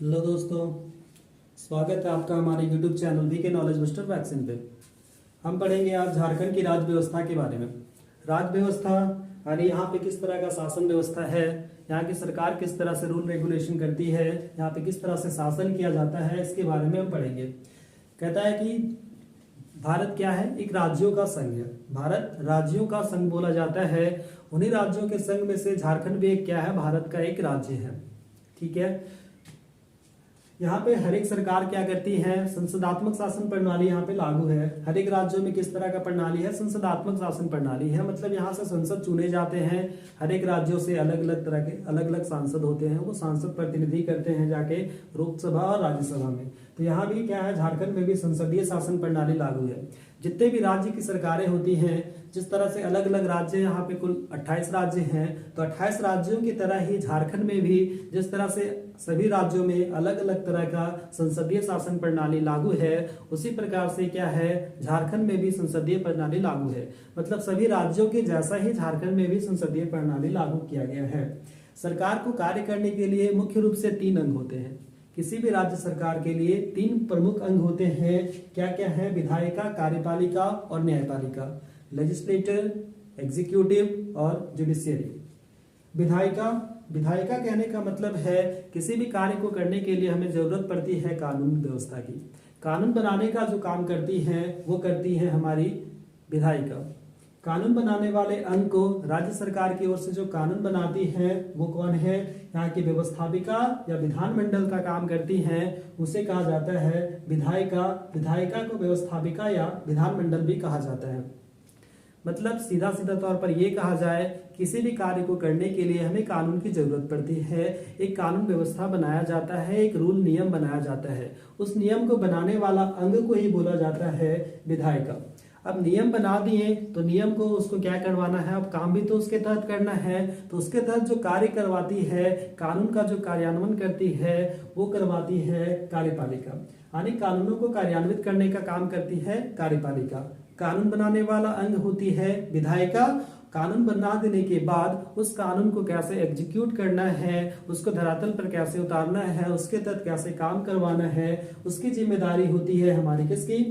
Hello दोस्तों, स्वागत है आपका हमारे YouTube channel VK knowledge booster vaccine पे। हम पढ़ेंगे आज झारखंड की राज्य व्यवस्था के बारे में। राज्य व्यवस्था यानी यहाँ पे किस तरह का शासन व्यवस्था है, यहाँ की सरकार किस तरह से रूल रेगुलेशन करती है, यहाँ पे किस तरह से शासन किया जाता है, इसके बारे में हम पढ़ेंगे। कहता है कि भारत क्या है, एक राज्यों का संघ है। भारत राज्यों का संघ बोला जाता है। उन्हीं राज्यों के संघ में से झारखंड भी एक क्या है, भारत का एक राज्य है। ठीक है, यहाँ पे हर एक सरकार क्या करती है, संसदात्मक शासन प्रणाली यहाँ पे लागू है। हर एक राज्यों में किस तरह का प्रणाली है, संसदात्मक शासन प्रणाली है। मतलब यहाँ से संसद चुने जाते हैं। हर एक राज्यों से अलग अलग तरह के अलग अलग सांसद होते हैं। वो सांसद प्रतिनिधि करते हैं जाके लोकसभा और राज्यसभा में। तो यहाँ भी क्या है, झारखंड में भी संसदीय शासन प्रणाली लागू है। जितने भी राज्य की सरकारें होती हैं, जिस तरह से अलग अलग राज्य, यहाँ पे कुल 28 राज्य हैं, तो 28 राज्यों की तरह ही झारखंड में भी जिस तरह से सभी राज्यों में अलग अलग तरह का संसदीय शासन प्रणाली लागू है, उसी प्रकार से क्या है, झारखंड में भी संसदीय प्रणाली लागू है। मतलब सभी राज्यों के जैसा ही झारखंड में भी संसदीय प्रणाली लागू किया गया है। सरकार को कार्य करने के लिए मुख्य रूप से 3 अंग होते हैं। किसी भी राज्य सरकार के लिए 3 प्रमुख अंग होते हैं। क्या क्या है, विधायिका, कार्यपालिका और न्यायपालिका। लेजिस्लेटर, एग्जीक्यूटिव और जुडिशियरी। विधायिका कहने का मतलब है किसी भी कार्य को करने के लिए हमें जरूरत पड़ती है कानून व्यवस्था की। कानून बनाने का जो काम करती है वो करती है हमारी विधायिका। कानून बनाने वाले अंग को राज्य सरकार की ओर से जो कानून बनाती है वो कौन है, यहाँ की व्यवस्थापिका या विधानमंडल का काम करती है, उसे कहा जाता है विधायिका। विधायिका को व्यवस्थापिका या विधानमंडल भी कहा जाता है। मतलब सीधा सीधा तौर पर यह कहा जाए, किसी भी कार्य को करने के लिए हमें कानून की जरूरत पड़ती है। एक कानून व्यवस्था बनाया जाता है, एक रूल नियम बनाया जाता है। उस नियम को बनाने वाला अंग को ही बोला जाता है विधायिका। अब नियम बना दिए तो नियम को उसको क्या करवाना है, अब काम भी तो उसके तहत करना है। तो उसके तहत जो कार्य करवाती है, कानून का जो कार्यान्वयन करती है, वो करवाती है कार्यपालिका। यानी कानूनों को कार्यान्वित करने का काम करती है कार्यपालिका। कानून बनाने वाला अंग होती है विधायिका। कानून बना देने के बाद उस कानून को कैसे एग्जीक्यूट करना है, उसको धरातल पर कैसे उतारना है, उसके तहत कैसे काम करवाना है, उसकी जिम्मेदारी होती है हमारी किसकी,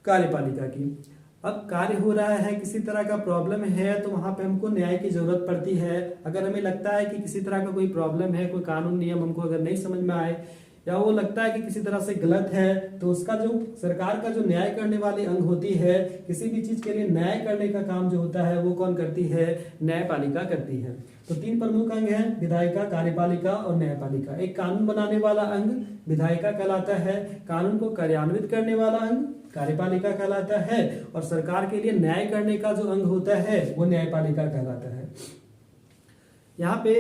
कार्यपालिका की। अब कार्य हो रहा है, किसी तरह का प्रॉब्लम है, तो वहां पे हमको न्याय की जरूरत पड़ती है। अगर हमें लगता है कि किसी तरह का कोई प्रॉब्लम है, कोई कानून नियम हमको अगर नहीं समझ में आए, या वो लगता है कि किसी तरह से गलत है, तो उसका जो सरकार का जो न्याय करने वाली अंग होती है, किसी भी चीज के लिए न्याय करने का काम जो होता है वो कौन करती है, न्यायपालिका करती है। तो 3 प्रमुख अंग हैं, विधायिका, कार्यपालिका और न्यायपालिका। एक कानून बनाने वाला अंग विधायिका कहलाता है, कानून को कार्यान्वित करने वाला अंग कार्यपालिका कहलाता है, और सरकार के लिए न्याय करने का जो अंग होता है वो न्यायपालिका कहलाता है। यहाँ पे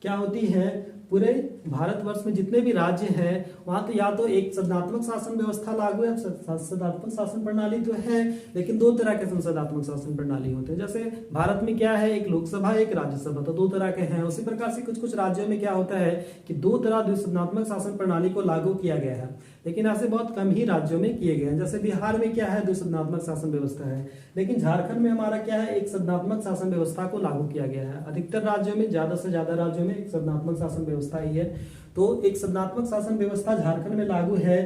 क्या होती है, पूरे भारतवर्ष में जितने भी राज्य हैं वहां तो या तो एक संसदात्मक शासन व्यवस्था लागू है। संसदात्मक शासन प्रणाली तो है, लेकिन 2 तरह के संसदात्मक शासन प्रणाली होते हैं। जैसे भारत में क्या है, एक लोकसभा एक राज्यसभा, तो 2 तरह के हैं। उसी प्रकार से कुछ कुछ राज्यों में क्या होता है कि 2 तरह द्विसदनात्मक शासन प्रणाली को लागू किया गया है, लेकिन ऐसे बहुत कम ही राज्यों में किए गए हैं। जैसे बिहार में क्या है, द्विसदनात्मक शासन व्यवस्था है, लेकिन झारखंड में हमारा क्या है, एक सदनात्मक शासन व्यवस्था को लागू किया गया है। अधिकतर राज्यों में, ज्यादा से ज्यादा राज्यों में एक सदनात्मक शासन व्यवस्था ही है। तो एक सदनात्मक शासन व्यवस्था झारखंड में लागू है।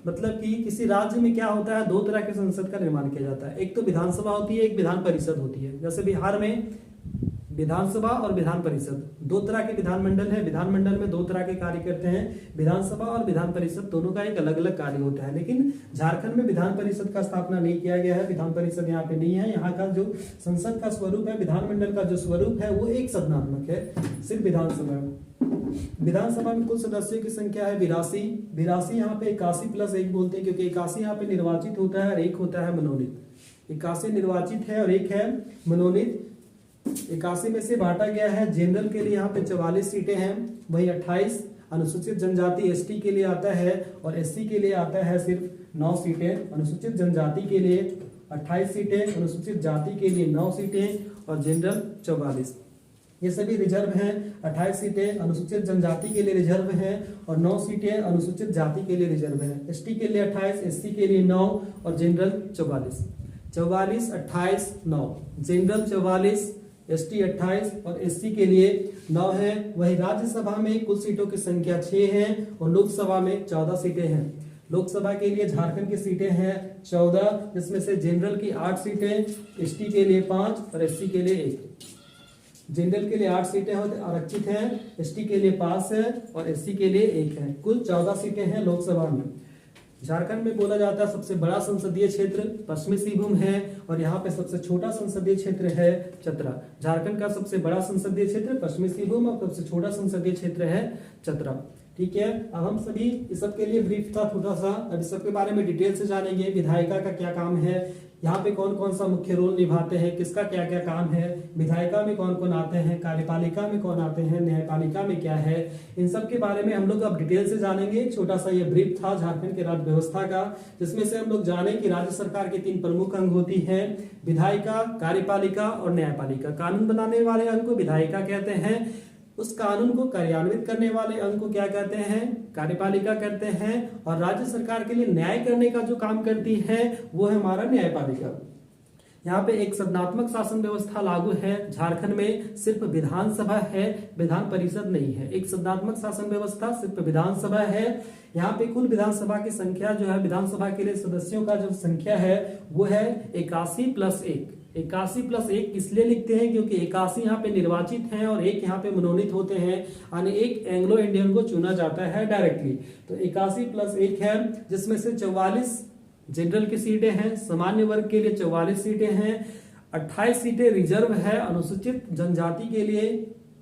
मतलब कि किसी राज्य में क्या होता है, 2 तरह के संसद का निर्माण किया जाता है। एक तो विधानसभा होती है, एक विधान परिषद होती है। जैसे बिहार में विधानसभा और विधान परिषद, 2 तरह के विधानमंडल है। विधानमंडल में 2 तरह के कार्य करते हैं, विधानसभा और विधान परिषद, दोनों का एक अलग अलग कार्य होता है। लेकिन झारखंड में विधान परिषद का स्थापना नहीं किया गया है, विधान परिषद यहाँ पे नहीं है। यहाँ का जो संसद का स्वरूप है, विधानमंडल का जो स्वरूप है वो एक सदनात्मक है, सिर्फ विधानसभा। विधानसभा में कुल सदस्यों की संख्या है 82। यहाँ पे 81 + 1 बोलते हैं, क्योंकि 81 यहाँ पे निर्वाचित होता है और 1 होता है मनोनीत। 81 निर्वाचित है और 1 है मनोनीत। 81 में से बांटा गया है। जनरल के लिए यहाँ पे 44 सीटें हैं, वही 28 अनुसूचित जनजाति एसटी के लिए आता है, और एससी के लिए आता है सिर्फ 9 सीटें। अनुसूचित जनजाति के लिए 28 सीटें, अनुसूचित जाति के लिए 9 सीटें और जनरल 44। ये सभी रिजर्व हैं। 28 सीटें अनुसूचित जनजाति के लिए रिजर्व हैं और 9 सीटें अनुसूचित जाति के लिए रिजर्व हैं। एसटी के लिए 28, एससी के लिए 9 और जनरल 44। 44, 28, 9, जनरल 44, ST 28 और SC के लिए 9 है। वही राज्यसभा में कुल सीटों की संख्या 6 है और लोकसभा में 14 सीटें हैं। लोकसभा के लिए झारखंड की सीटें हैं 14, जिसमें से जनरल की 8 सीटें, ST के लिए 5 और SC के लिए 1। जनरल के लिए 8 सीटें आरक्षित हैं, ST के लिए 5 है और SC के लिए 1 है। कुल 14 सीटें हैं लोकसभा में। झारखंड में बोला जाता है सबसे बड़ा संसदीय क्षेत्र पश्चिमी सिंहभूम है और यहाँ पे सबसे छोटा संसदीय क्षेत्र है चतरा। झारखंड का सबसे बड़ा संसदीय क्षेत्र पश्चिमी सिंहभूम और सबसे छोटा संसदीय क्षेत्र है चतरा। ठीक है, अब हम सभी इस सब के लिए ब्रीफ था थोड़ा सा, अब इस सब के बारे में डिटेल से जानेंगे। विधायिका का क्या काम है, यहाँ पे कौन कौन सा मुख्य रोल निभाते हैं, किसका क्या क्या काम है, विधायिका में कौन कौन आते हैं, कार्यपालिका में कौन आते हैं, न्यायपालिका में क्या है, इन सब के बारे में हम लोग अब डिटेल से जानेंगे। छोटा सा ये ब्रीफ था झारखंड के राज्य व्यवस्था का, जिसमें से हम लोग जाने कि राज्य सरकार के 3 प्रमुख अंग होती है, विधायिका, कार्यपालिका और न्यायपालिका। कानून बनाने वाले अंग को विधायिका कहते हैं, उस कानून को कार्यान्वित करने वाले अंग को क्या कहते हैं, कार्यपालिका कहते हैं, और राज्य सरकार के लिए न्याय करने का जो काम करती है वो है हमारा न्यायपालिका। यहाँ पे एक संज्ञात्मक शासन व्यवस्था लागू है। झारखंड में सिर्फ विधानसभा है, विधान परिषद नहीं है। एक संज्ञात्मक शासन व्यवस्था सिर्फ विधानसभा है। यहाँ पे कुल विधानसभा की संख्या जो है, विधानसभा के लिए सदस्यों का जो संख्या है वो है 81 + 1। 81 + 1 इसलिए लिखते हैं क्योंकि 81 यहाँ पे निर्वाचित हैं और 1 यहाँ पे मनोनीत होते हैं, यानी एक एंग्लो इंडियन को चुना जाता है डायरेक्टली। तो 81 + 1 है, जिसमें से 44 जनरल की सीटें हैं, सामान्य वर्ग के लिए 44 सीटें हैं, 28 सीटें रिजर्व है अनुसूचित जनजाति के लिए,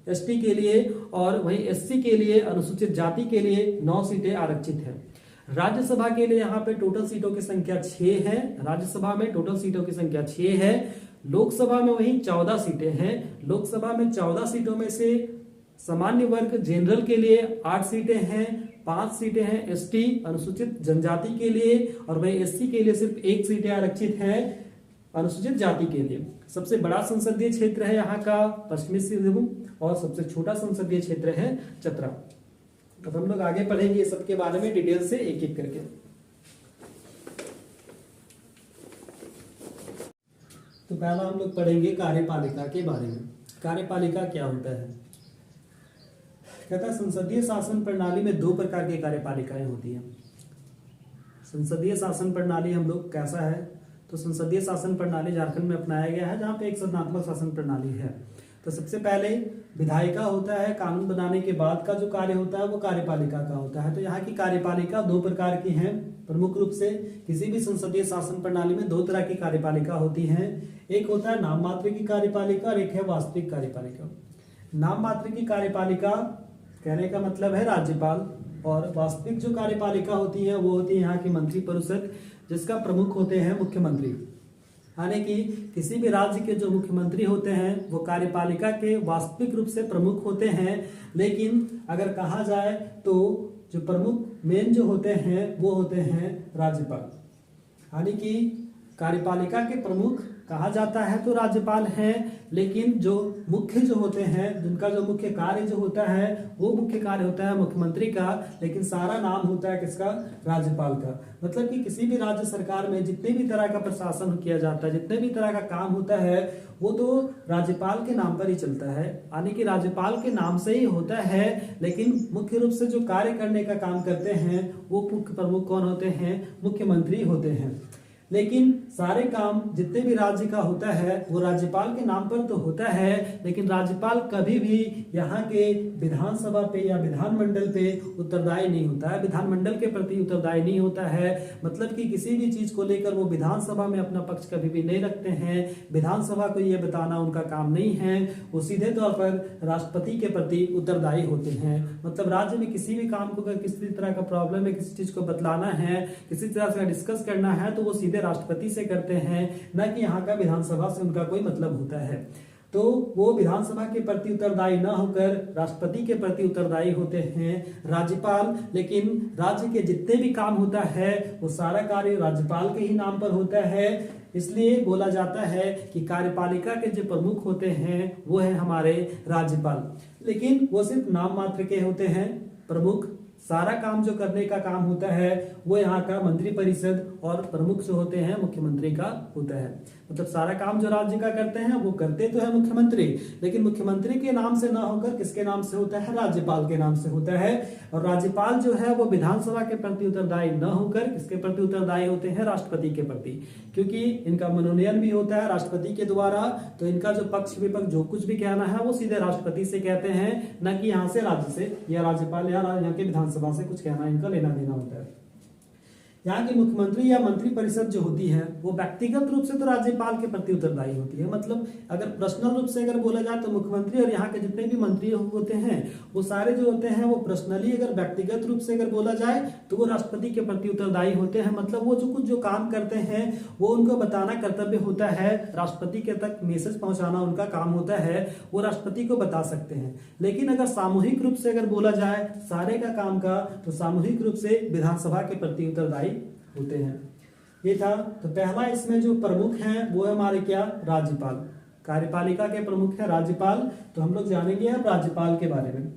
ST के लिए, और वहीं SC के लिए अनुसूचित जाति के लिए 9 सीटें आरक्षित हैं। राज्यसभा के लिए यहाँ पे टोटल सीटों की संख्या 6 है। राज्यसभा में टोटल सीटों की संख्या 6 है। लोकसभा में वही 14 सीटें हैं। लोकसभा में 14 सीटों में से सामान्य वर्ग जनरल के लिए 8 सीटें हैं, 5 सीटें हैं ST अनुसूचित जनजाति के लिए, और वही SC के लिए सिर्फ 1 सीटें आरक्षित हैं अनुसूचित जाति के लिए। सबसे बड़ा संसदीय क्षेत्र है यहाँ का पश्चिमी सिंहभूम और सबसे छोटा संसदीय क्षेत्र है चतरा। अब हम लोग आगे पढ़ेंगे इस सब के बारे में डिटेल से एक एक करके। तो पहला हम लोग पढ़ेंगे कार्यपालिका के बारे में। कार्यपालिका क्या होता है? कहता है संसदीय शासन प्रणाली में 2 प्रकार की कार्यपालिकाएं होती हैं। संसदीय शासन प्रणाली हम लोग कैसा है, तो संसदीय शासन प्रणाली झारखंड में अपनाया गया है, जहाँ पे एक संज्ञात्मक शासन प्रणाली है। तो सबसे पहले विधायिका होता है, कानून बनाने के बाद का जो कार्य होता है वो कार्यपालिका का होता है। तो यहाँ की कार्यपालिका 2 प्रकार की हैं प्रमुख रूप से। किसी भी संसदीय शासन प्रणाली में 2 तरह की कार्यपालिका होती हैं। एक होता है नाम मात्र की कार्यपालिका और एक है वास्तविक कार्यपालिका। नाम मात्र की कार्यपालिका कहने का मतलब है राज्यपाल, और वास्तविक जो कार्यपालिका होती है वो होती है यहाँ की मंत्रिपरिषद, जिसका प्रमुख होते हैं मुख्यमंत्री। यानी कि किसी भी राज्य के जो मुख्यमंत्री होते हैं वो कार्यपालिका के वास्तविक रूप से प्रमुख होते हैं, लेकिन अगर कहा जाए तो जो प्रमुख मेन जो होते हैं वो होते हैं राज्यपाल। यानी कि कार्यपालिका के प्रमुख कहा जाता है तो राज्यपाल है, लेकिन जो मुख्य जो होते हैं, जिनका जो मुख्य कार्य जो होता है वो मुख्य कार्य होता है मुख्यमंत्री का, लेकिन सारा नाम होता है किसका? राज्यपाल का। मतलब कि किसी भी राज्य सरकार में जितने भी तरह का प्रशासन किया जाता है, जितने भी तरह का काम होता है, वो तो राज्यपाल के नाम पर ही चलता है। यानी कि राज्यपाल के नाम से ही होता है, लेकिन मुख्य रूप से जो कार्य करने का काम करते हैं वो मुख्य प्रमुख कौन होते हैं? मुख्यमंत्री होते हैं। लेकिन सारे काम जितने भी राज्य का होता है वो राज्यपाल के नाम पर तो होता है, लेकिन राज्यपाल कभी भी यहाँ के विधानसभा पे या विधानमंडल पे उत्तरदायी नहीं होता है, विधानमंडल के प्रति उत्तरदायी नहीं होता है। मतलब कि किसी भी चीज को लेकर वो विधानसभा में अपना पक्ष कभी भी नहीं रखते हैं, विधानसभा को ये बताना उनका काम नहीं है। वो सीधे तौर पर राष्ट्रपति के प्रति उत्तरदायी होते हैं। मतलब राज्य में किसी भी काम को अगर किसी तरह का प्रॉब्लम है, किसी चीज को बतलाना है, किसी तरह से डिस्कस करना है, तो वो सीधे राष्ट्रपति से करते हैं, न कि यहाँ का विधानसभा से उनका कोई मतलब होता है। तो वो विधानसभा के प्रति उत्तरदायी न होकर राष्ट्रपति के प्रति उत्तरदायी होते हैं राज्यपाल। लेकिन राज्य के जितने भी काम होता है वो सारा कार्य राज्यपाल के ही नाम पर होता है। इसलिए बोला जाता है कि कार्यपालिका के जो प्रमुख होते हैं वो है हमारे राज्यपाल, लेकिन वो सिर्फ नाम मात्र के होते हैं प्रमुख। सारा काम जो करने का काम होता है वो यहाँ का मंत्रिपरिषद और प्रमुख जो होते हैं मुख्यमंत्री का होता है। मतलब सारा काम जो राज्य का करते हैं वो करते तो है मुख्यमंत्री, लेकिन मुख्यमंत्री के नाम से ना होकर किसके नाम से होता है, राज्यपाल के नाम से होता है। और राज्यपाल जो है वो विधानसभा के प्रति उत्तरदायी न होकर किसके प्रति उत्तरदायी होते हैं, राष्ट्रपति के प्रति, क्योंकि इनका मनोनयन भी होता है राष्ट्रपति के द्वारा। तो इनका जो पक्ष विपक्ष जो कुछ भी कहना है वो सीधे राष्ट्रपति से कहते हैं, न कि यहाँ से राज्य से या राज्यपाल या यहाँ के विधानसभा से कुछ कहना इनका लेना देना होता है। यहाँ की मुख्यमंत्री या मंत्री परिषद जो होती है वो व्यक्तिगत रूप से तो राज्यपाल के प्रति उत्तरदायी होती है। मतलब अगर पर्सनल रूप से अगर बोला जाए तो मुख्यमंत्री और यहाँ के जितने भी मंत्री होते हैं वो सारे जो होते हैं वो पर्सनली, अगर व्यक्तिगत रूप से अगर बोला जाए तो वो राष्ट्रपति के प्रति उत्तरदायी होते हैं। मतलब वो जो कुछ जो काम करते हैं वो उनको बताना कर्तव्य होता है, राष्ट्रपति के तक मैसेज पहुंचाना उनका काम होता है, वो राष्ट्रपति को बता सकते हैं। लेकिन अगर सामूहिक रूप से अगर बोला जाए सारे का काम का, तो सामूहिक रूप से विधानसभा के प्रति उत्तरदायी होते हैं। ये था। तो पहला इसमें जो प्रमुख हैं वो है हमारे क्या, राज्यपाल। कार्यपालिका के प्रमुख है राज्यपाल। तो हम लोग जानेंगे अब राज्यपाल के बारे में।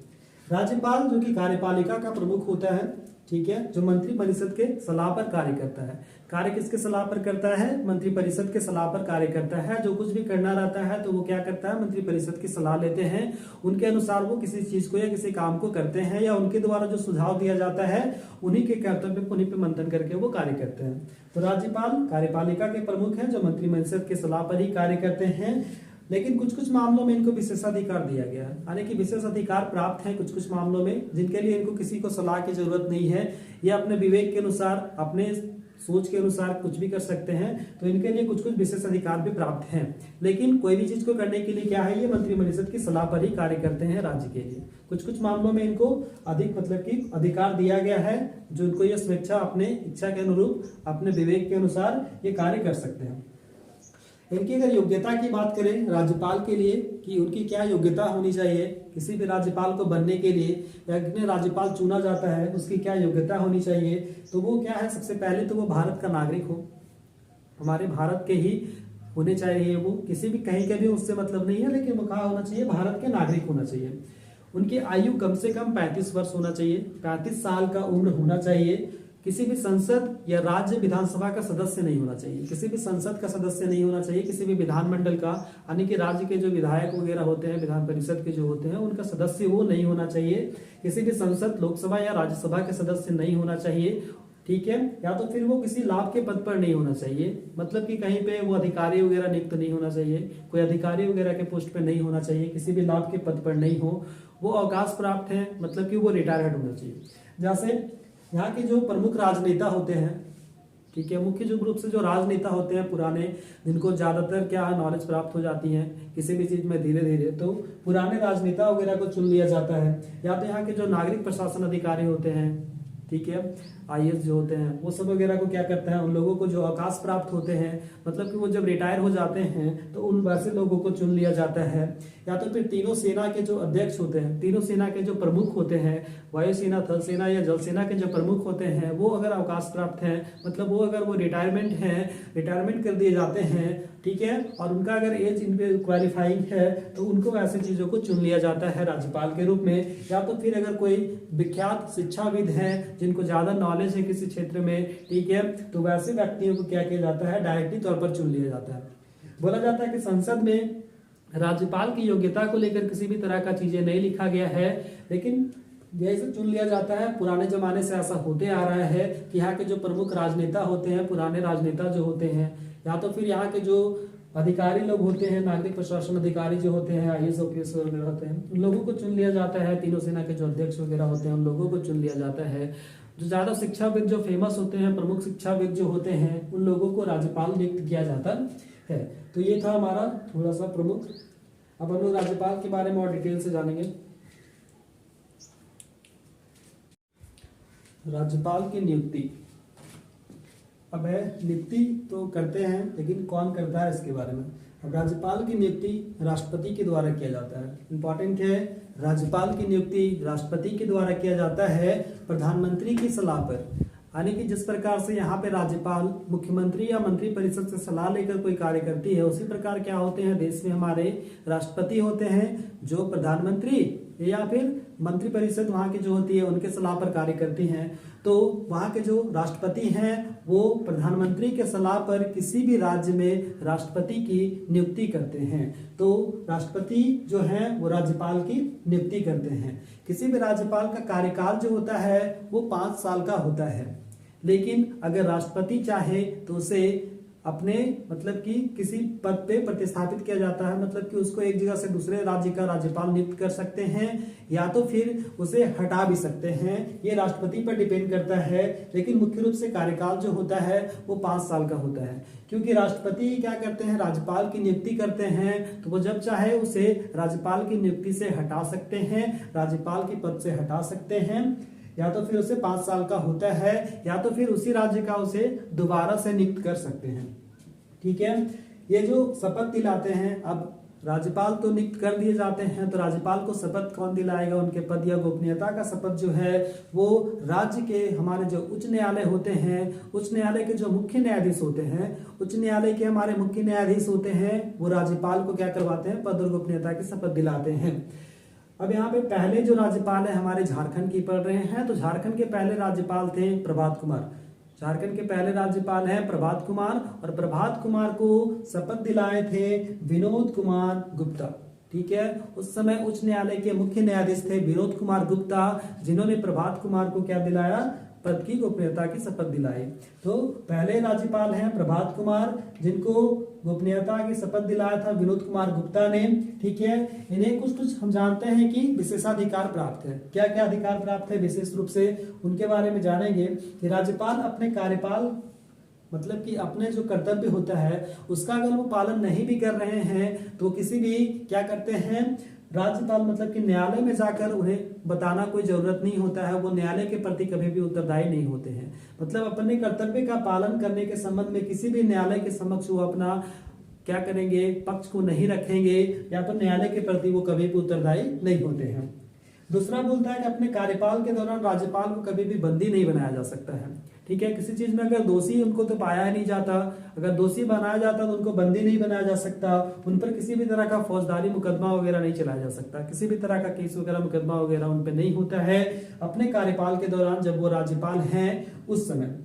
राज्यपाल जो कि कार्यपालिका का प्रमुख होता है, ठीक है, जो मंत्री परिषद के सलाह पर कार्य करता है। कार्य किसके सलाह पर करता है, मंत्री परिषद के सलाह पर कार्य करता है। जो कुछ भी करना रहता है तो वो क्या करता है, मंत्री परिषद की सलाह लेते हैं, उनके अनुसार वो किसी चीज को या किसी काम को करते हैं, या उनके द्वारा जो सुझाव दिया जाता है उन्हीं के कर्तव्य उन्हीं पे मंथन करके वो कार्य करते हैं। तो राज्यपाल कार्यपालिका के प्रमुख हैं जो मंत्री परिषद के सलाह पर ही कार्य करते हैं। लेकिन कुछ कुछ मामलों में इनको विशेषाधिकार दिया गया है, यानी कि विशेष अधिकार प्राप्त है कुछ कुछ मामलों में, जिनके लिए इनको किसी को सलाह की जरूरत नहीं है। ये अपने विवेक के अनुसार, अपने सोच के अनुसार कुछ भी कर सकते हैं। तो इनके लिए कुछ कुछ विशेष अधिकार भी प्राप्त हैं। लेकिन कोई भी चीज को करने के लिए क्या है, ये मंत्रिपरिषद की सलाह पर ही कार्य करते हैं राज्य के लिए। कुछ कुछ मामलों में इनको अधिक मतलब कि अधिकार दिया गया है, जो इनको ये स्वेच्छा अपने इच्छा के अनुरूप अपने विवेक के अनुसार ये कार्य कर सकते हैं। इनकी अगर योग्यता की बात करें राज्यपाल के लिए कि उनकी क्या योग्यता होनी चाहिए, किसी भी राज्यपाल को बनने के लिए या कितने राज्यपाल चुना जाता है उसकी क्या योग्यता होनी चाहिए, तो वो क्या है, सबसे पहले तो वो भारत का नागरिक हो, हमारे भारत के ही होने चाहिए। वो किसी भी कहीं के भी उससे मतलब नहीं है, लेकिन वो कहा होना चाहिए, भारत के नागरिक होना चाहिए। उनकी आयु कम से कम 35 वर्ष होना चाहिए, 35 साल का उम्र होना चाहिए। किसी भी संसद या राज्य विधानसभा का सदस्य नहीं होना चाहिए, किसी भी संसद का सदस्य नहीं होना चाहिए, किसी भी विधानमंडल का, यानी कि राज्य के जो विधायक वगैरह होते हैं, विधान परिषद के जो होते हैं, उनका सदस्य वो नहीं होना चाहिए। किसी भी संसद, लोकसभा या राज्यसभा के सदस्य नहीं होना चाहिए, ठीक है। या तो फिर वो किसी लाभ के पद पर नहीं होना चाहिए, मतलब कि कहीं पे वो अधिकारी वगैरह नियुक्त नहीं होना चाहिए, कोई अधिकारी वगैरह के पोस्ट पे नहीं होना चाहिए, किसी भी लाभ के पद पर नहीं हो, वो अवकाश प्राप्त है, मतलब कि वो रिटायर्ड होना चाहिए। जैसे यहाँ के जो प्रमुख राजनेता होते हैं, ठीक है, मुख्य जो रूप से जो राजनेता होते हैं पुराने, जिनको ज्यादातर क्या है नॉलेज प्राप्त हो जाती है किसी भी चीज में धीरे धीरे, तो पुराने राजनेता वगैरह को चुन लिया जाता है। या तो यहाँ के जो नागरिक प्रशासन अधिकारी होते हैं, ठीक है, IAS जो होते हैं, वो सब वगैरह को क्या करते हैं, उन लोगों को जो अवकाश प्राप्त होते हैं, मतलब कि वो जब रिटायर हो जाते हैं तो उन वैसे लोगों को चुन लिया जाता है। या तो फिर तीनों सेना के जो अध्यक्ष होते हैं, तीनों सेना के जो प्रमुख होते हैं, वायुसेना, थल सेना या जल सेना के जो प्रमुख होते हैं, वो अगर अवकाश प्राप्त हैं, मतलब वो अगर वो रिटायरमेंट कर दिए जाते हैं, ठीक है, और उनका अगर एज इन पे क्वालिफाइंग है, तो उनको ऐसे चीजों को चुन लिया जाता है राज्यपाल के रूप में। या तो फिर अगर कोई विख्यात शिक्षाविद हैं जिनको ज्यादा नॉलेज है किसी क्षेत्र में, ठीक है, तो वैसे व्यक्तियों को क्या किया जाता है, डायरेक्टली तौर पर चुन लिया जाता है। बोला जाता है कि संसद में राज्यपाल की योग्यता को लेकर किसी भी तरह का चीजें नहीं लिखा गया है, लेकिन जैसे चुन लिया जाता है, पुराने जमाने से ऐसा होते आ रहा है कि यहाँ के जो प्रमुख राजनेता होते हैं, पुराने राजनेता जो होते हैं, या तो फिर यहाँ के जो अधिकारी लोग होते हैं, नागरिक प्रशासन अधिकारी जो होते हैं, IAS OPS वगैरह होते हैं, उन लोगों को चुन लिया जाता है। तीनों सेना के जो अध्यक्ष वगैरह होते हैं उन लोगों को चुन लिया जाता है। जो ज्यादा शिक्षाविद जो फेमस होते हैं, प्रमुख शिक्षाविद जो होते हैं, उन लोगों को राज्यपाल नियुक्त किया जाता है। तो ये था हमारा थोड़ा सा प्रमुख। अब हम लोग राज्यपाल के बारे में और डिटेल से जानेंगे। राज्यपाल की नियुक्ति, अब है नियुक्ति तो करते हैं, लेकिन कौन करता है इसके बारे में। अब राज्यपाल की नियुक्ति राष्ट्रपति के द्वारा किया जाता है। इंपॉर्टेंट है, राज्यपाल की नियुक्ति राष्ट्रपति के द्वारा किया जाता है प्रधानमंत्री की सलाह पर। यानी कि जिस प्रकार से यहाँ पे राज्यपाल मुख्यमंत्री या मंत्री परिषद से सलाह लेकर कोई कार्य करती है, उसी प्रकार क्या होते हैं देश में हमारे राष्ट्रपति होते हैं, जो प्रधानमंत्री या फिर मंत्री परिषद वहां की जो होती है उनके सलाह पर कार्य करती हैं। तो वहां के जो राष्ट्रपति हैं वो प्रधानमंत्री के सलाह पर किसी भी राज्य में राष्ट्रपति की नियुक्ति करते हैं। तो राष्ट्रपति जो है वो राज्यपाल की नियुक्ति करते हैं। किसी भी राज्यपाल का कार्यकाल जो होता है वो 5 साल का होता है, लेकिन अगर राष्ट्रपति चाहे तो उसे अपने मतलब कि किसी पद पे प्रतिस्थापित किया जाता है, मतलब कि उसको एक जगह से दूसरे राज्य का राज्यपाल नियुक्त कर सकते हैं या तो फिर उसे हटा भी सकते हैं। ये राष्ट्रपति पर डिपेंड करता है, लेकिन मुख्य रूप से कार्यकाल जो होता है वो 5 साल का होता है। क्योंकि राष्ट्रपति क्या करते हैं, राज्यपाल की नियुक्ति करते हैं, तो वो जब चाहे उसे राज्यपाल की नियुक्ति से हटा सकते हैं, राज्यपाल के पद से हटा सकते हैं, या तो फिर उसे 5 साल का होता है, या तो फिर उसी राज्य का उसे दोबारा से नियुक्त कर सकते हैं। ठीक है, ये जो शपथ दिलाते हैं, अब राज्यपाल तो नियुक्त कर दिए जाते हैं, तो राज्यपाल को शपथ कौन दिलाएगा? उनके पद या गोपनीयता का शपथ जो है वो राज्य के हमारे जो उच्च न्यायालय होते हैं, उच्च न्यायालय के जो मुख्य न्यायाधीश होते हैं, उच्च न्यायालय के हमारे मुख्य न्यायाधीश होते हैं, वो राज्यपाल को क्या करवाते हैं? पद और गोपनीयता की शपथ दिलाते हैं। अब यहाँ पे पहले जो राज्यपाल है हमारे झारखंड की पढ़ रहे हैं, तो झारखंड के पहले राज्यपाल थे प्रभात कुमार। झारखंड के पहले राज्यपाल हैं प्रभात कुमार, और प्रभात कुमार को शपथ दिलाए थे विनोद कुमार गुप्ता। ठीक है, उस समय उच्च न्यायालय के मुख्य न्यायाधीश थे विनोद कुमार गुप्ता, जिन्होंने प्रभात कुमार को क्या दिलाया? पद की गोपनीयता की शपथ दिलाई। तो पहले राज्यपाल हैं प्रभात कुमार, जिनको गोपनीयता की शपथ दिलाया था विनोद कुमार गुप्ता ने। ठीक है, इन्हें कुछ हम जानते हैं कि विशेषाधिकार प्राप्त है। क्या क्या अधिकार प्राप्त है विशेष रूप से, उनके बारे में जानेंगे कि राज्यपाल अपने कार्यपाल मतलब कि अपने जो कर्तव्य होता है उसका अगर वो पालन नहीं भी कर रहे हैं तो किसी भी क्या करते हैं, राज्यपाल मतलब कि न्यायालय में जाकर उन्हें बताना कोई जरूरत नहीं होता है, वो न्यायालय के प्रति कभी भी उत्तरदायी नहीं होते हैं। मतलब अपने कर्तव्य का पालन करने के संबंध में किसी भी न्यायालय के समक्ष वो अपना क्या करेंगे, पक्ष को नहीं रखेंगे, या तो न्यायालय के प्रति वो कभी भी उत्तरदायी नहीं होते हैं। दूसरा बोलता है कि अपने कार्यकाल के दौरान राज्यपाल को कभी भी बंदी नहीं बनाया जा सकता है। ठीक है, किसी चीज में अगर दोषी उनको तो पाया ही नहीं जाता, अगर दोषी बनाया जाता तो उनको बंदी नहीं बनाया जा सकता, उन पर किसी भी तरह का फौजदारी मुकदमा वगैरह नहीं चलाया जा सकता, किसी भी तरह का केस वगैरह मुकदमा वगैरह उन पर नहीं होता है अपने कार्यकाल के दौरान जब वो राज्यपाल हैं उस समय।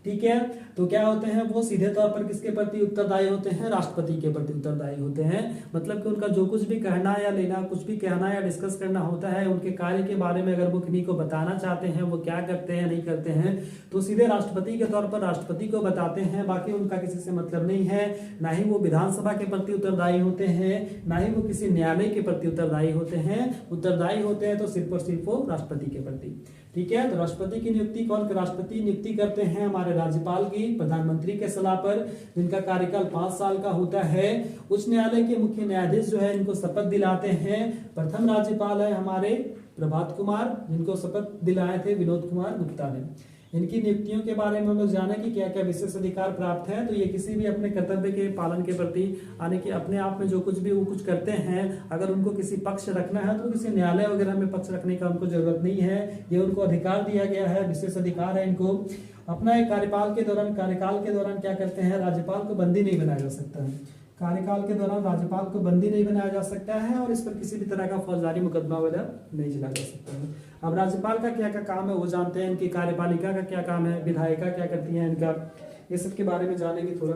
ठीक है, तो क्या होते हैं, वो सीधे तौर पर किसके प्रति उत्तरदायी होते हैं? राष्ट्रपति के प्रति उत्तरदायी होते हैं। मतलब कि उनका जो कुछ भी कहना या लेना, कुछ भी कहना या डिस्कस करना होता है, उनके कार्य के बारे में अगर वो किन्हीं को बताना चाहते हैं, वो क्या करते हैं नहीं करते हैं, तो सीधे राष्ट्रपति के तौर पर राष्ट्रपति को बताते हैं। बाकी उनका किसी से मतलब नहीं है, ना ही वो विधानसभा के प्रति उत्तरदायी होते हैं, ना ही वो किसी न्यायालय के प्रति उत्तरदायी होते हैं। उत्तरदायी होते हैं तो सिर्फ और सिर्फ वो राष्ट्रपति के प्रति। ठीक है, तो राष्ट्रपति की नियुक्ति कौन? राष्ट्रपति नियुक्ति करते हैं हमारे राज्यपाल की प्रधानमंत्री के सलाह पर, जिनका कार्यकाल 5 साल का होता है। उच्च न्यायालय के मुख्य न्यायाधीश जो है इनको शपथ दिलाते हैं। प्रथम राज्यपाल है हमारे प्रभात कुमार, जिनको शपथ दिलाए थे विनोद कुमार गुप्ता ने। इनकी नियुक्तियों के बारे में हम लोग जाने कि क्या क्या विशेष अधिकार प्राप्त है। तो ये किसी भी अपने कर्तव्य के पालन के प्रति आने के अपने आप में जो कुछ भी वो कुछ करते हैं, अगर उनको किसी पक्ष रखना है तो किसी न्यायालय वगैरह में पक्ष रखने का उनको जरूरत नहीं है, ये उनको अधिकार दिया गया है, विशेष अधिकार है इनको। अपना एक कार्यकाल के दौरान क्या करते हैं, राज्यपाल को बंदी नहीं बनाया जा सकता है। कार्यकाल के दौरान राज्यपाल को बंदी नहीं बनाया जा सकता है, और इस पर किसी भी तरह का फौजदारी मुकदमा वगैरह नहीं चलाया जा सकता है। अब राज्यपाल का क्या क्या काम है वो जानते हैं, इनकी कार्यपालिका का क्या काम है, विधायिका क्या करती है इनका, ये सब के बारे में जानेंगे थोड़ा।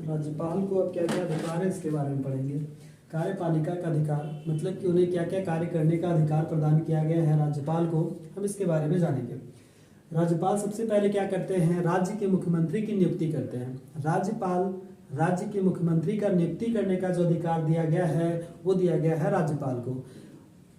राज्यपाल को अब क्या क्या अधिकार है इसके बारे में पढ़ेंगे। कार्यपालिका का अधिकार मतलब कि उन्हें क्या क्या कार्य करने का अधिकार प्रदान किया गया है राज्यपाल को, हम इसके बारे में जानेंगे। राज्यपाल सबसे पहले क्या करते हैं, राज्य के मुख्यमंत्री की नियुक्ति करते हैं। राज्यपाल राज्य के मुख्यमंत्री का नियुक्ति करने का जो अधिकार दिया गया है वो दिया गया है राज्यपाल को।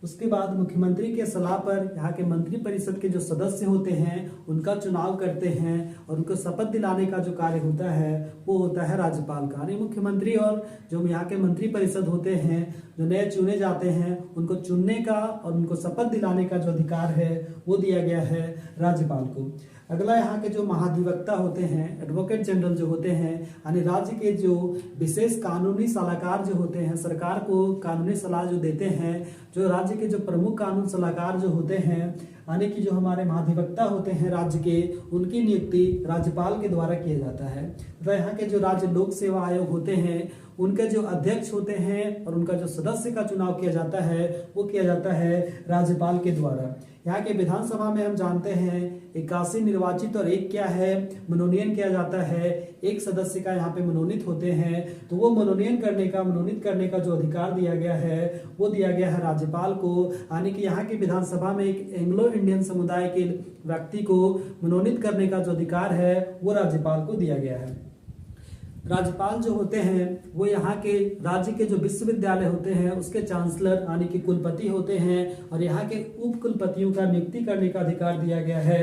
उसके बाद मुख्यमंत्री के सलाह पर यहाँ के मंत्री परिषद के जो सदस्य होते हैं उनका चुनाव करते हैं, और उनको शपथ दिलाने का जो कार्य होता है वो होता है राज्यपाल का। यानी मुख्यमंत्री और जो यहाँ के मंत्री परिषद होते हैं जो नए चुने जाते हैं, उनको चुनने का और उनको शपथ दिलाने का जो अधिकार है वो दिया गया है राज्यपाल को। अगला यहाँ के जो महाधिवक्ता होते हैं, एडवोकेट जनरल जो होते हैं, यानी राज्य के जो विशेष कानूनी सलाहकार जो होते हैं, सरकार को कानूनी सलाह जो देते हैं, जो राज्य के जो प्रमुख कानून सलाहकार जो होते हैं, यानी कि जो हमारे महाधिवक्ता होते हैं राज्य के, उनकी नियुक्ति राज्यपाल के द्वारा किया जाता है। तो यहाँ के जो राज्य लोक सेवा आयोग होते हैं उनके जो अध्यक्ष होते हैं और उनका जो सदस्य का चुनाव किया जाता है वो किया जाता है राज्यपाल के द्वारा। यहाँ के विधानसभा में हम जानते हैं 81 निर्वाचित और एक क्या है मनोनयन किया जाता है, एक सदस्य का यहाँ पे मनोनीत होते हैं। तो वो मनोनयन मनोनीत करने का जो अधिकार दिया गया है वो दिया गया है राज्यपाल को। यानी कि यहाँ की विधानसभा में एक एंग्लो इंडियन समुदाय के व्यक्ति को मनोनीत करने का जो अधिकार है वो राज्यपाल को दिया गया है। राज्यपाल जो होते हैं वो यहाँ के राज्य के जो विश्वविद्यालय होते हैं उसके चांसलर यानी कि कुलपति होते हैं, और यहाँ के उप कुलपतियों का नियुक्ति करने का अधिकार दिया गया है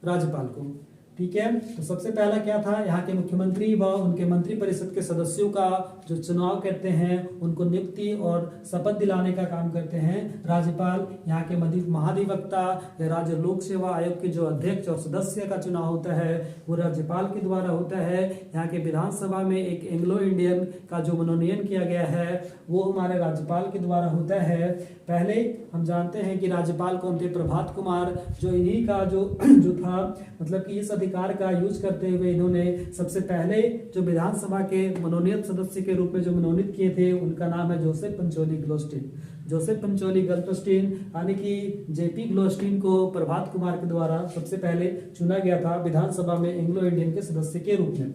राज्यपाल को। ठीक है, तो सबसे पहला क्या था, यहाँ के मुख्यमंत्री व उनके मंत्री परिषद के सदस्यों का जो चुनाव करते हैं उनको नियुक्ति और शपथ दिलाने का काम करते हैं राज्यपाल। यहाँ के महाधिवक्ता या राज्य लोक सेवा आयोग के जो अध्यक्ष और सदस्य का चुनाव होता है वो राज्यपाल के द्वारा होता है। यहाँ के विधानसभा में एक एंग्लो इंडियन का जो मनोनयन किया गया है वो हमारे राज्यपाल के द्वारा होता है। पहले हम जानते हैं कि राज्यपाल कौन थे, प्रभात कुमार, जो इन्हीं का जो था मतलब कि इस अधिकार का यूज करते हुए इन्होंने सबसे पहले जो विधानसभा के मनोनीत सदस्य के रूप में जो मनोनीत किए थे उनका नाम है जोसेफ पंचोली ग्लोस्टीन। जोसेफ पंचोली ग्लोस्टीन यानी कि जेपी ग्लोस्टीन को प्रभात कुमार के द्वारा सबसे पहले चुना गया था विधानसभा में एंग्लो इंडियन के सदस्य के रूप में।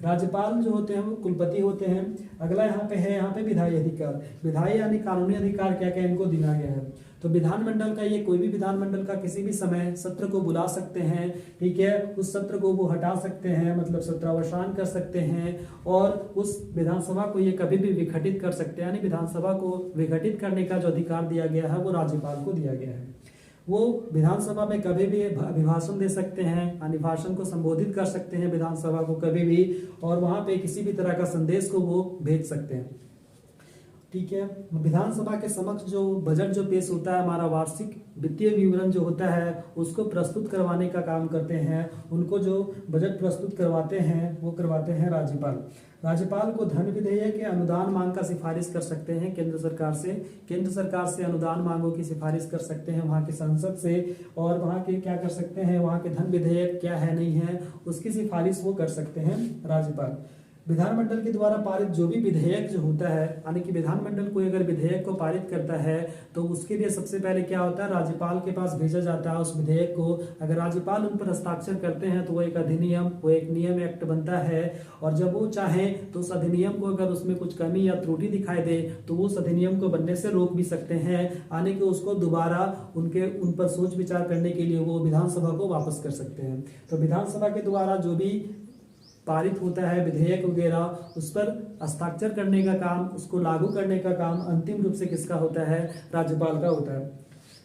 राज्यपाल जो होते हैं वो कुलपति होते हैं। अगला यहाँ पे विधायी अधिकार, विधायी यानी कानूनी अधिकार क्या क्या इनको दिया गया है। तो विधानमंडल का ये कोई भी विधानमंडल का किसी भी समय सत्र को बुला सकते हैं, ठीक है, उस सत्र को वो हटा सकते हैं, मतलब सत्रावसान कर सकते हैं, और उस विधानसभा को ये कभी भी विघटित कर सकते हैं। यानी विधानसभा को विघटित करने का जो अधिकार दिया गया है वो राज्यपाल को दिया गया है। वो विधानसभा में कभी भी अभिभाषण दे सकते हैं, यानी भाषण को संबोधित कर सकते हैं विधानसभा को कभी भी, और वहां पे किसी भी तरह का संदेश को वो भेज सकते हैं। ठीक है, विधानसभा के समक्ष जो बजट जो पेश होता है, हमारा वार्षिक वित्तीय विवरण जो होता है उसको प्रस्तुत करवाने का काम करते हैं। उनको जो बजट प्रस्तुत करवाते हैं वो करवाते हैं राज्यपाल। राज्यपाल को धन विधेयक या अनुदान मांग का सिफारिश कर सकते हैं केंद्र सरकार से अनुदान मांगों की सिफारिश कर सकते हैं वहाँ के संसद से, और वहाँ के क्या कर सकते हैं, वहाँ के धन विधेयक क्या है नहीं है उसकी सिफारिश वो कर सकते हैं राज्यपाल। विधानमंडल के द्वारा पारित जो भी विधेयक जो होता है, यानी कि विधानमंडल कोई अगर विधेयक को पारित करता है तो उसके लिए सबसे पहले क्या होता है, राज्यपाल के पास भेजा जाता है उस विधेयक को। अगर राज्यपाल उन पर हस्ताक्षर करते हैं तो वो एक अधिनियम, वो एक नियम एक्ट बनता है, और जब वो चाहे तो उस अधिनियम को अगर उसमें कुछ कमी या त्रुटि दिखाई दे तो वो उस अधिनियम को बनने से रोक भी सकते हैं, यानी कि उसको दोबारा उन पर सोच विचार करने के लिए वो विधानसभा को वापस कर सकते हैं। तो विधानसभा के द्वारा जो भी पारित होता है विधेयक वगैरह उस पर हस्ताक्षर करने का काम, उसको लागू करने का काम अंतिम रूप से किसका होता है, राज्यपाल का होता है।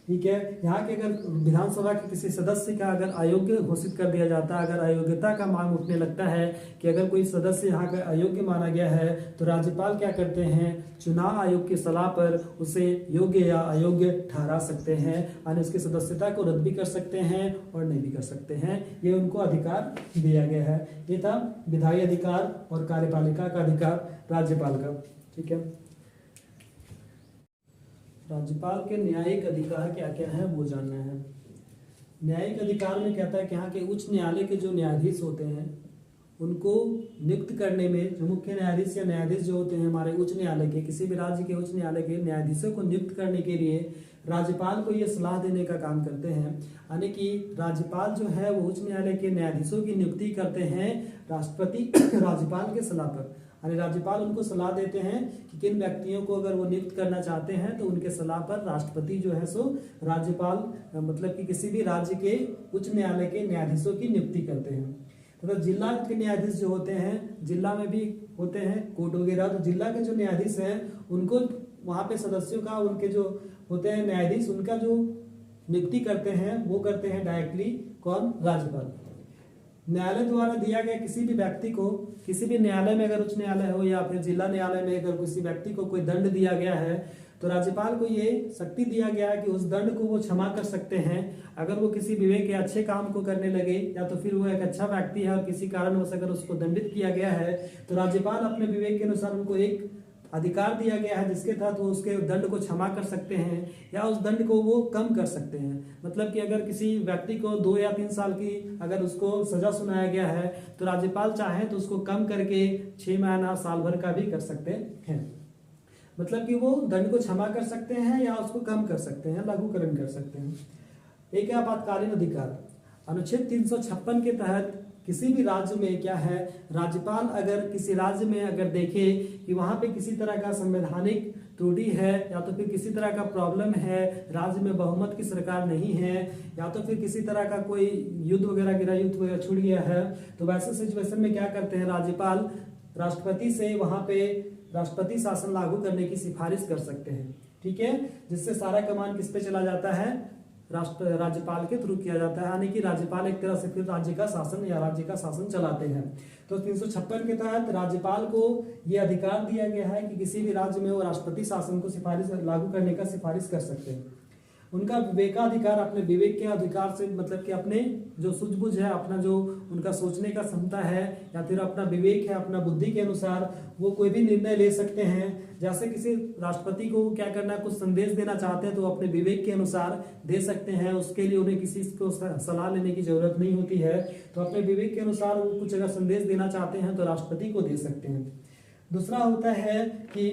ठीक है, यहाँ के अगर विधानसभा के किसी सदस्य का अगर अयोग्य घोषित कर दिया जाता है, अगर अयोग्यता का मांग उठने लगता है कि अगर कोई सदस्य यहाँ का अयोग्य माना गया है तो राज्यपाल क्या करते हैं, चुनाव आयोग की सलाह पर उसे योग्य या अयोग्य ठहरा सकते हैं, यानी उसकी सदस्यता को रद्द भी कर सकते हैं और नहीं भी कर सकते हैं। ये उनको अधिकार दिया गया है। ये था विधायी अधिकार और कार्यपालिका का अधिकार राज्यपाल का। ठीक है, राज्यपाल के न्यायिक अधिकार क्या क्या है वो जानना है। न्यायिक अधिकार में कहता है कि यहाँ के उच्च न्यायालय के जो न्यायाधीश होते हैं उनको नियुक्त करने में, जो मुख्य न्यायाधीश या न्यायाधीश जो होते हैं हमारे उच्च न्यायालय के, किसी भी राज्य के उच्च न्यायालय के न्यायाधीशों को नियुक्त करने के लिए राज्यपाल को ये सलाह देने का काम करते हैं। यानी कि राज्यपाल जो है वो उच्च न्यायालय के न्यायाधीशों की नियुक्ति करते हैं राष्ट्रपति राज्यपाल के सलाह पर, यानी राज्यपाल उनको सलाह देते हैं कि किन व्यक्तियों को अगर वो नियुक्त करना चाहते हैं तो उनके सलाह पर राष्ट्रपति जो है सो राज्यपाल मतलब कि किसी भी राज्य के उच्च न्यायालय के न्यायाधीशों की नियुक्ति करते हैं। तो जिला के न्यायाधीश जो होते हैं, जिला में भी होते हैं कोर्ट वगैरह, तो जिला के जो न्यायाधीश हैं उनको वहाँ पे सदस्यों का, उनके जो होते हैं न्यायाधीश, उनका जो नियुक्ति करते हैं वो करते हैं डायरेक्टली कौन, राज्यपाल। न्यायालय द्वारा दिया गया किसी भी व्यक्ति को, किसी भी न्यायालय में अगर उच्च न्यायालय हो या फिर जिला न्यायालय में अगर किसी व्यक्ति को कोई दंड दिया गया है तो राज्यपाल को ये शक्ति दिया गया है कि उस दंड को वो क्षमा कर सकते हैं अगर वो किसी विवेक के अच्छे काम को करने लगे, या तो फिर वो एक अच्छा व्यक्ति है और किसी कारणवश अगर उसको दंडित किया गया है तो राज्यपाल अपने विवेक के अनुसार उनको एक अधिकार दिया गया है जिसके तहत वो उसके दंड को क्षमा कर सकते हैं या उस दंड को वो कम कर सकते हैं। मतलब कि अगर किसी व्यक्ति को 2 या 3 साल की अगर उसको सजा सुनाया गया है तो राज्यपाल चाहे तो उसको कम करके 6 महीना साल भर का भी कर सकते हैं। मतलब कि वो दंड को क्षमा कर सकते हैं या उसको कम कर सकते हैं, लघुकरण कर सकते हैं। एक है आपातकालीन अधिकार। अनुच्छेद 356 के तहत किसी भी राज्य में क्या है, राज्यपाल अगर किसी राज्य में अगर देखे कि वहां पे किसी तरह का संवैधानिक त्रुटि है या तो फिर किसी तरह का प्रॉब्लम है, राज्य में बहुमत की सरकार नहीं है या तो फिर किसी तरह का कोई युद्ध वगैरह छूट गया है, तो वैसे सिचुएशन में क्या करते हैं, राज्यपाल राष्ट्रपति से वहां पे राष्ट्रपति शासन लागू करने की सिफारिश कर सकते हैं। ठीक है, जिससे सारा कमान किस पे चला जाता है, राज्यपाल के थ्रू किया जाता है, यानी कि राज्यपाल एक तरह से फिर राज्य का शासन चलाते हैं। तो 356 के तहत राज्यपाल को यह अधिकार दिया गया है कि किसी भी राज्य में वो राष्ट्रपति शासन को सिफारिश लागू करने का सिफारिश कर सकते हैं। उनका विवेकाधिकार, अपने विवेक के अधिकार से मतलब कि अपने जो सूझबूझ है, अपना जो उनका सोचने का क्षमता है या फिर अपना विवेक है, अपना बुद्धि के अनुसार वो कोई भी निर्णय ले सकते हैं। जैसे किसी राष्ट्रपति को क्या करना है, कुछ संदेश देना चाहते हैं तो अपने विवेक के अनुसार दे सकते हैं, उसके लिए उन्हें किसी को सलाह लेने की जरूरत नहीं होती है। तो अपने विवेक के अनुसार वो कुछ अगर संदेश देना चाहते हैं तो राष्ट्रपति को दे सकते हैं। दूसरा होता है कि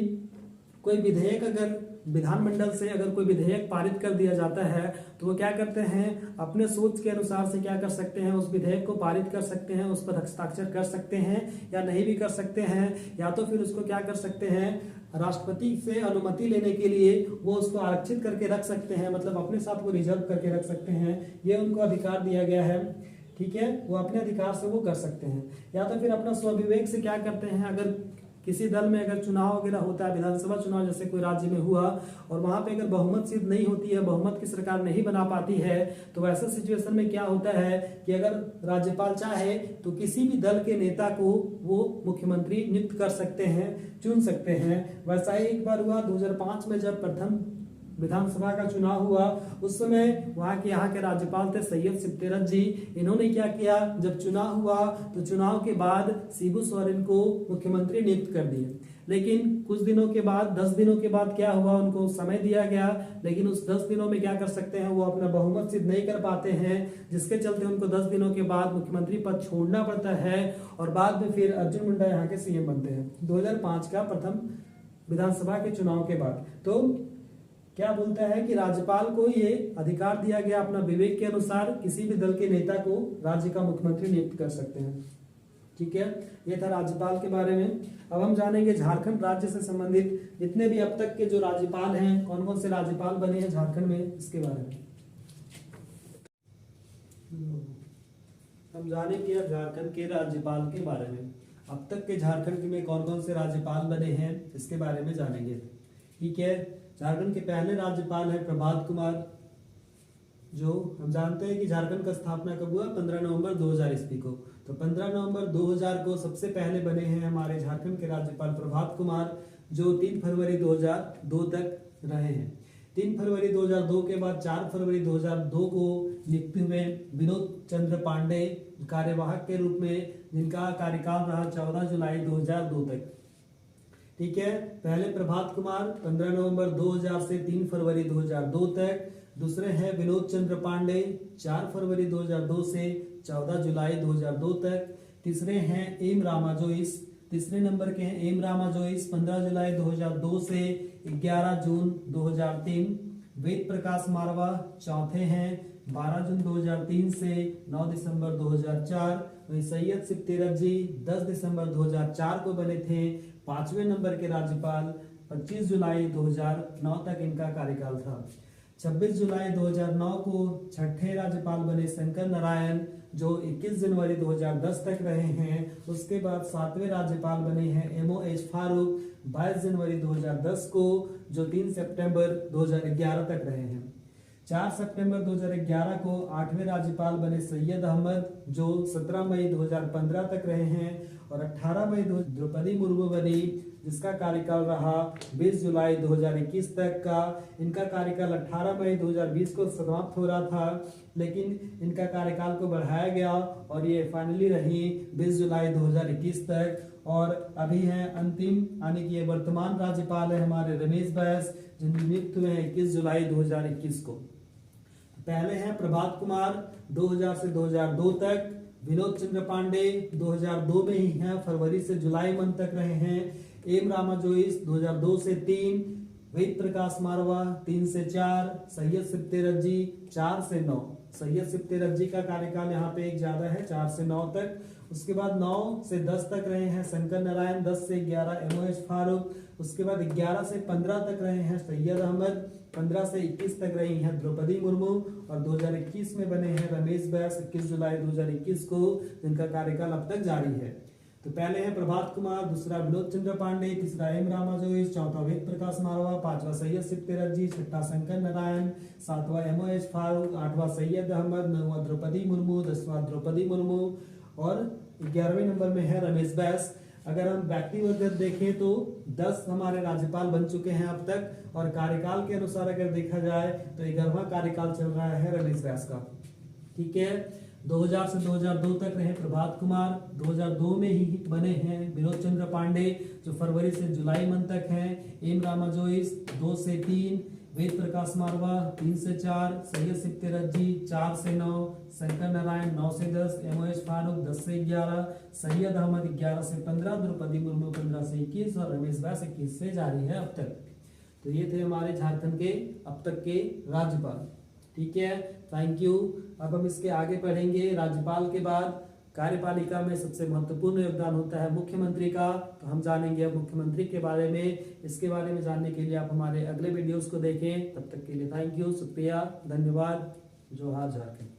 कोई विधेयक अगर विधानमंडल से अगर कोई विधेयक पारित कर दिया जाता है तो वो क्या करते हैं, अपने सोच के अनुसार से क्या कर सकते हैं, उस विधेयक को पारित कर सकते हैं, उस पर हस्ताक्षर कर सकते हैं या नहीं भी कर सकते हैं, या तो फिर उसको क्या कर सकते हैं, राष्ट्रपति से अनुमति लेने के लिए वो उसको आरक्षित करके रख सकते हैं, मतलब अपने साथ वो रिजर्व करके रख सकते हैं। ये उनको अधिकार दिया गया है। ठीक है, वो अपने अधिकार से वो कर सकते हैं। या तो फिर अपना स्वविवेक से क्या करते हैं, अगर किसी दल में अगर चुनाव वगैरह होता है, विधानसभा चुनाव जैसे कोई राज्य में हुआ और वहां पे अगर बहुमत सिद्ध नहीं होती है, बहुमत की सरकार नहीं बना पाती है, तो वैसे सिचुएशन में क्या होता है कि अगर राज्यपाल चाहे तो किसी भी दल के नेता को वो मुख्यमंत्री नियुक्त कर सकते हैं, चुन सकते हैं। वैसा ही एक बार हुआ 2005 में जब प्रथम विधानसभा का चुनाव हुआ, उस समय यहाँ के राज्यपाल थे सैयद सिद्दीकीरत जी। इन्होंने क्या किया, जब चुनाव हुआ तो चुनाव के बाद शिबू सोरेन को मुख्यमंत्री नियुक्त कर दिए। लेकिन कुछ दिनों के बाद 10 दिनों के बाद क्या हुआ, उनको समय दिया गया, लेकिन उस 10 दिनों में क्या कर सकते हैं, वो अपना बहुमत सिद्ध नहीं कर पाते हैं, जिसके चलते उनको 10 दिनों के बाद मुख्यमंत्री पद छोड़ना पड़ता है और बाद में फिर अर्जुन मुंडा यहाँ के सीएम बनते हैं 2005 का प्रथम विधानसभा के चुनाव के बाद। तो क्या बोलता है कि राज्यपाल को ये अधिकार दिया गया अपना विवेक के अनुसार किसी भी दल के नेता को राज्य का मुख्यमंत्री नियुक्त कर सकते हैं। ठीक है, ये था राज्यपाल के बारे में। अब हम जानेंगे झारखंड राज्य से संबंधित जितने भी अब तक के जो राज्यपाल हैं, कौन कौन से राज्यपाल बने हैं झारखंड में, इसके बारे में हम जानेंगे झारखंड के राज्यपाल के बारे में। अब तक के झारखंड में कौन कौन से राज्यपाल बने हैं इसके बारे में जानेंगे। ठीक है, झारखंड के पहले राज्यपाल है प्रभात कुमार, जो हम जानते हैं कि झारखंड का स्थापना कब हुआ, 15 नवंबर 2000 ईस्वी को। तो 15 नवंबर 2000 को सबसे पहले बने हैं हमारे झारखंड के राज्यपाल प्रभात कुमार, जो 3 फरवरी 2002 तक रहे हैं। 3 फरवरी 2002 के बाद 4 फरवरी 2002 को नियुक्त हुए विनोद चंद्र पांडे कार्यवाहक के रूप में, जिनका कार्यकाल रहा 14 जुलाई 2002 तक। ठीक है, पहले प्रभात कुमार 15 नवंबर 2000 से 3 फरवरी 2002 तक। दूसरे हैं विनोद चंद्र पांडे 4 फरवरी 2002 से 14 जुलाई 2002 तक। तीसरे हैं एम रामा जोइस, तीसरे नंबर के हैं एम रामा जोइस 15 जुलाई 2002 से 11 जून 2003। वेद प्रकाश मारवा चौथे हैं 12 जून 2003 से 9 दिसंबर 2004। वहीं सैयद सिद्दीकीरत जी 10 दिसंबर 2004 को बने थे 5वें नंबर के राज्यपाल। 25 जुलाई 2009 तक इनका कार्यकाल था। 26 जुलाई 2009 को छठे राज्यपाल बने शंकर नारायण, जो 21 जनवरी 2010 तक रहे हैं। उसके बाद 7वें राज्यपाल बने हैं MOH फारूक 22 जनवरी 2010 को, जो 3 सितंबर 2011 तक रहे हैं। 4 सितंबर 2011 को 8वें राज्यपाल बने सैयद अहमद, जो 17 मई 2015 तक रहे हैं। और 18 मई द्रौपदी मुर्मू बनी जिसका कार्यकाल रहा 20 जुलाई 2021 तक का। इनका कार्यकाल 18 मई 2020 को समाप्त हो रहा था, लेकिन इनका कार्यकाल को बढ़ाया गया और ये फाइनली रही 20 जुलाई 2021 तक। और अभी हैं अंतिम, यानी कि ये वर्तमान राज्यपाल है हमारे रमेश बैस, जो नियुक्त हुए हैं 21 जुलाई 2021 को। पहले हैं प्रभात कुमार 2000 से 2002 तक। विनोद चंद्र पांडे 2002 में ही हैं, फरवरी से जुलाई मंथ तक रहे हैं। एम रामा जोइस 2002 से 3, वेद प्रकाश मारवा 3 से 4, सैयद सिप्तेरजी 4 से 9। सैयद सिप्तेरजी का कार्यकाल यहाँ पे एक ज्यादा है, 4 से 9 तक। उसके बाद 9 से 10 तक रहे हैं शंकर नारायण, 10 से 11 MOH फारूक। उसके बाद 11 से 15 तक रहे हैं सैयद अहमद, 15 से 21 तक रही हैं द्रौपदी मुर्मू और 2021 में बने हैं रमेश बैस 21 जुलाई 2021 को, जिनका कार्यकाल अब तक जारी है। तो पहले है प्रभात कुमार, दूसरा विनोद चंद्र पांडे, तीसरा एम रामा जोइस, चौथा वेद प्रकाश मारवा, पांचवा सैयद सिप्तेरजी, छठा शंकर नारायण, सातवां MOH फारूक, आठवां सैयद अहमद, नौवां द्रौपदी मुर्मू, 10वां द्रौपदी मुर्मू और 11वें नंबर में है रमेश बैस। अगर हम व्यक्तिगत देखें तो 10 हमारे राज्यपाल बन चुके हैं अब तक, और कार्यकाल के अनुसार अगर देखा जाए तो 11वां कार्यकाल चल रहा है रमेश बैस का। ठीक है, 2000 से 2002 तक रहे प्रभात कुमार, 2002 में ही बने हैं विनोद चंद्र पांडे, जो फरवरी से जुलाई मंथ तक हैं। एम रामा जोइस 2 से 3, वेद प्रकाश मारवा 3 से 4, सैयद सिप्तेरजी 4 से 9, शंकर नारायण 9 से 10, MOH फारूक 10 से 11, सैयद अहमद 11 से 15, द्रौपदी मुर्मू 15 से 21 और रमेश बैस 21 से जारी है अब तक। तो ये थे हमारे झारखंड के अब तक के राज्यपाल। ठीक है, थैंक यू। अब हम इसके आगे पढ़ेंगे। राज्यपाल के बाद कार्यपालिका में सबसे महत्वपूर्ण योगदान होता है मुख्यमंत्री का, तो हम जानेंगे अब मुख्यमंत्री के बारे में। इसके बारे में जानने के लिए आप हमारे अगले वीडियोस को देखें। तब तक के लिए थैंक यू, शुक्रिया, धन्यवाद। जोहार झारखंड।